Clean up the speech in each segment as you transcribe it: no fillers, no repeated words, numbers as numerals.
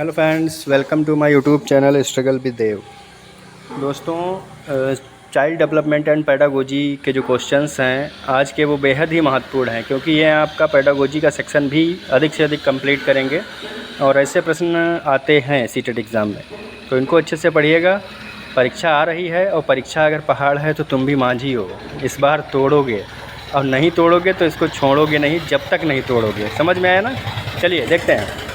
Hello friends, welcome to my YouTube channel struggle with Dev. दोस्तों, child development and pedagogy के जो questions हैं आज के, वो बेहद ही महत्वपूर्ण हैं, क्योंकि ये आपका पेडागोजी का सेक्शन भी अधिक से अधिक कंप्लीट करेंगे और ऐसे प्रश्न आते हैं सीटेट एग्ज़ाम में, तो इनको अच्छे से पढ़िएगा। परीक्षा आ रही है और परीक्षा अगर पहाड़ है तो तुम भी मांझी हो, इस बार तोड़ोगे और नहीं तोड़ोगे तो इसको छोड़ोगे नहीं जब तक नहीं तोड़ोगे। समझ में आया ना? चलिए देखते हैं।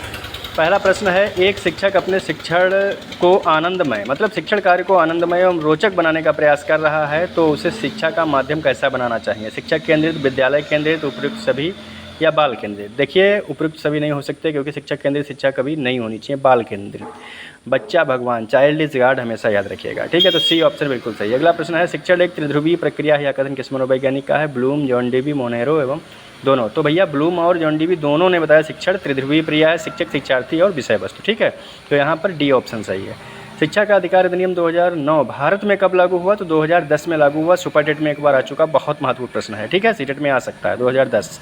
पहला प्रश्न है, एक शिक्षक अपने शिक्षण को आनंदमय, मतलब शिक्षण कार्य को आनंदमय एवं रोचक बनाने का प्रयास कर रहा है, तो उसे शिक्षा का माध्यम कैसा बनाना चाहिए? शिक्षक केंद्रित, विद्यालय केंद्रित, उपयुक्त सभी या बाल केंद्रित? देखिए, उपयुक्त सभी नहीं हो सकते, क्योंकि शिक्षक केंद्रित शिक्षा कभी नहीं होनी चाहिए। बाल केंद्रित, बच्चा भगवान, चाइल्ड इज गॉड हमेशा याद रखिएगा। ठीक है, तो सी ऑप्शन बिल्कुल सही। अगला प्रश्न है, शिक्षण एक त्रिध्रुवीय प्रक्रिया है, यह कथन किस मनोवैज्ञानिक का है? ब्लूम, जॉन डेवी, मोनेरो एवं दोनों। तो भैया ब्लूम और जॉन डेवी दोनों ने बताया शिक्षण त्रिध्रुवीय प्रक्रिया है, शिक्षक, शिक्षार्थी और विषय वस्तु। ठीक है, तो यहाँ पर डी ऑप्शन सही है। शिक्षा का अधिकार अधिनियम 2009 भारत में कब लागू हुआ? तो 2010 में लागू हुआ। सुपरटेट में एक बार आ चुका, बहुत महत्वपूर्ण प्रश्न है। ठीक है, सीटेट में आ सकता है 2010।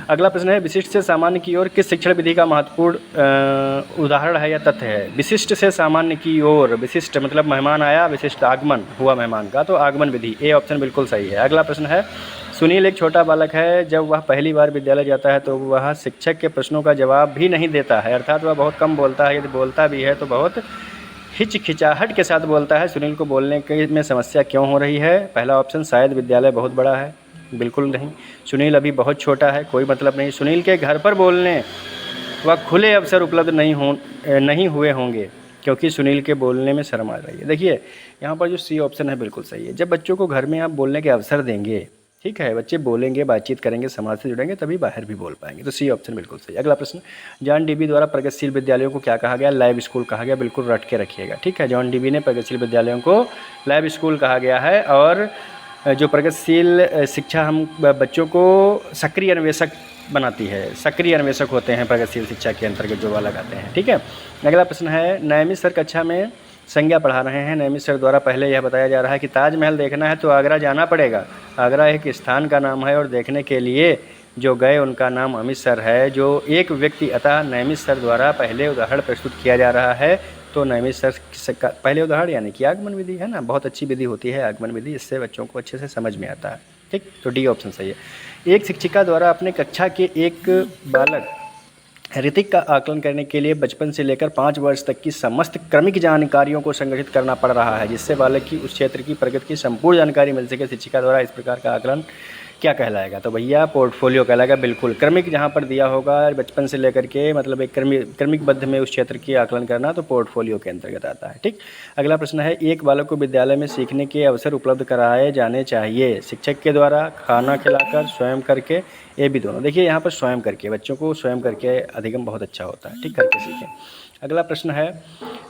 अगला प्रश्न है, विशिष्ट से सामान्य की ओर किस शिक्षण विधि का महत्वपूर्ण उदाहरण है या तथ्य है? विशिष्ट से सामान्य की ओर, विशिष्ट मतलब मेहमान आया, विशिष्ट आगमन हुआ मेहमान का, तो आगमन विधि, ए ऑप्शन बिल्कुल सही है। अगला प्रश्न है, सुनील एक छोटा बालक है, जब वह पहली बार विद्यालय जाता है तो वह शिक्षक के प्रश्नों का जवाब भी नहीं देता है, अर्थात वह बहुत कम बोलता है, यदि बोलता भी है तो बहुत हिचकिचाहट के साथ बोलता है। सुनील को बोलने के में समस्या क्यों हो रही है? पहला ऑप्शन, शायद विद्यालय बहुत बड़ा है, बिल्कुल नहीं। सुनील अभी बहुत छोटा है, कोई मतलब नहीं। सुनील के घर पर बोलने व खुले अवसर उपलब्ध नहीं हुए होंगे, क्योंकि सुनील के बोलने में शर्म आ रही है। देखिए, यहाँ पर जो सी ऑप्शन है बिल्कुल सही है। जब बच्चों को घर में आप बोलने के अवसर देंगे, ठीक है, बच्चे बोलेंगे, बातचीत करेंगे, समाज से जुड़ेंगे, तभी बाहर भी बोल पाएंगे, तो सी ऑप्शन बिल्कुल सही। अगला प्रश्न, जॉन डीबी द्वारा प्रगतिशील विद्यालयों को क्या कहा गया? लैब स्कूल कहा गया, बिल्कुल रट के रखिएगा। ठीक है, जॉन डीबी ने प्रगतिशील विद्यालयों को लैब स्कूल कहा गया है, और जो प्रगतिशील शिक्षा हम बच्चों को सक्रिय अन्वेषक बनाती है, सक्रिय अन्वेषक होते हैं प्रगतिशील शिक्षा के अंतर्गत जो वाला लगाते हैं। ठीक है, अगला प्रश्न है, नैमिष सर कक्षा में संज्ञा पढ़ा रहे हैं। नैमिष सर द्वारा पहले यह बताया जा रहा है कि ताजमहल देखना है तो आगरा जाना पड़ेगा। आगरा एक स्थान का नाम है और देखने के लिए जो गए उनका नाम अमित सर है, जो एक व्यक्ति, अतः नैमिष सर द्वारा पहले उदाहरण प्रस्तुत किया जा रहा है, तो नैमिष सर का पहले उदाहरण यानी कि आगमन विधि है ना, बहुत अच्छी विधि होती है आगमन विधि, इससे बच्चों को अच्छे से समझ में आता है। ठीक, तो डी ऑप्शन सही है। एक शिक्षिका द्वारा अपने कक्षा के एक बालक ऋतिक का आकलन करने के लिए बचपन से लेकर 5 वर्ष तक की समस्त क्रमिक जानकारियों को संग्रहित करना पड़ रहा है, जिससे बालक की उस क्षेत्र की प्रगति की संपूर्ण जानकारी मिल सके। शिक्षिका द्वारा इस प्रकार का आकलन क्या कहलाएगा? तो भैया पोर्टफोलियो कहलाएगा, बिल्कुल। क्रमिक जहाँ पर दिया होगा बचपन से लेकर के, मतलब एक क्रमिक बद्ध में उस क्षेत्र की आकलन करना, तो पोर्टफोलियो के अंतर्गत आता है। ठीक, अगला प्रश्न है, एक बालक को विद्यालय में सीखने के अवसर उपलब्ध कराए जाने चाहिए, शिक्षक के द्वारा, खाना खिलाकर, स्वयं करके, ये भी दोनों। देखिए, यहाँ पर स्वयं करके, बच्चों को स्वयं करके अधिगम बहुत अच्छा होता है। ठीक, करके सीखें। अगला प्रश्न है,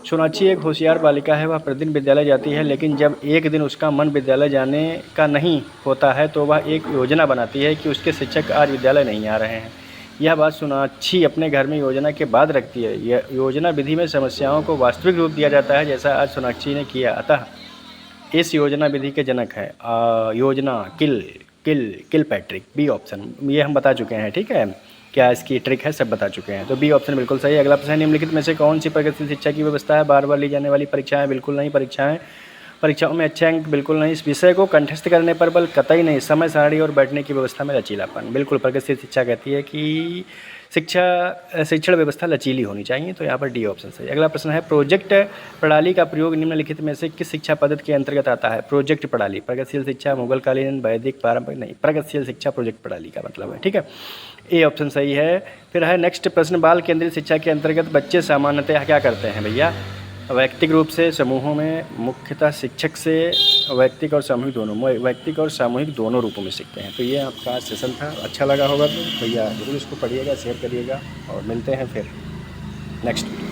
सोनाक्षी एक होशियार बालिका है, वह प्रतिदिन विद्यालय जाती है, लेकिन जब एक दिन उसका मन विद्यालय जाने का नहीं होता है तो वह एक योजना बनाती है कि उसके शिक्षक आज विद्यालय नहीं आ रहे हैं। यह बात सोनाक्षी अपने घर में योजना के बाद रखती है। यह योजना विधि में समस्याओं को वास्तविक रूप दिया जाता है, जैसा आज सोनाक्षी ने किया। अतः इस योजना विधि के जनक है योजना किल पैट्रिक, बी ऑप्शन, ये हम बता चुके हैं। ठीक है, क्या इसकी ट्रिक है सब बता चुके हैं, तो बी ऑप्शन बिल्कुल सही है। अगला प्रश्न, निम्नलिखित में से कौन सी प्रगतिशील शिक्षा की व्यवस्था है? बार बार ली जाने वाली परीक्षाएं, बिल्कुल नहीं। परीक्षाओं में अच्छे अंक, बिल्कुल नहीं। इस विषय को कंठस्थ करने पर बल, कतई नहीं। समय सारणी और बैठने की व्यवस्था में लचीलापन, बिल्कुल। प्रगतिशील शिक्षा कहती है कि शिक्षण व्यवस्था लचीली होनी चाहिए, तो यहाँ पर डी ऑप्शन सही। अगला प्रश्न है, प्रोजेक्ट प्रणाली का प्रयोग निम्नलिखित में से किस शिक्षा पद्धति के अंतर्गत आता है? प्रोजेक्ट प्रणाली, प्रगतिशील शिक्षा, मुगल कालीन, वैदिक, पारंपरिक, नहीं, प्रगतिशील शिक्षा प्रोजेक्ट प्रणाली का मतलब है। ठीक है, ए ऑप्शन सही है। फिर है नेक्स्ट प्रश्न, बाल केंद्रित शिक्षा के अंतर्गत बच्चे सामान्यतः क्या करते हैं भैया? वैयक्तिक रूप से, समूहों में, मुख्यतः शिक्षक से, वैयक्तिक और सामूहिक दोनों, वैयक्तिक और सामूहिक दोनों रूपों में सीखते हैं। तो ये आपका सेशन था, अच्छा लगा होगा तो भैया जरूर इसको पढ़िएगा, शेयर करिएगा, और मिलते हैं फिर नेक्स्ट वीडियो।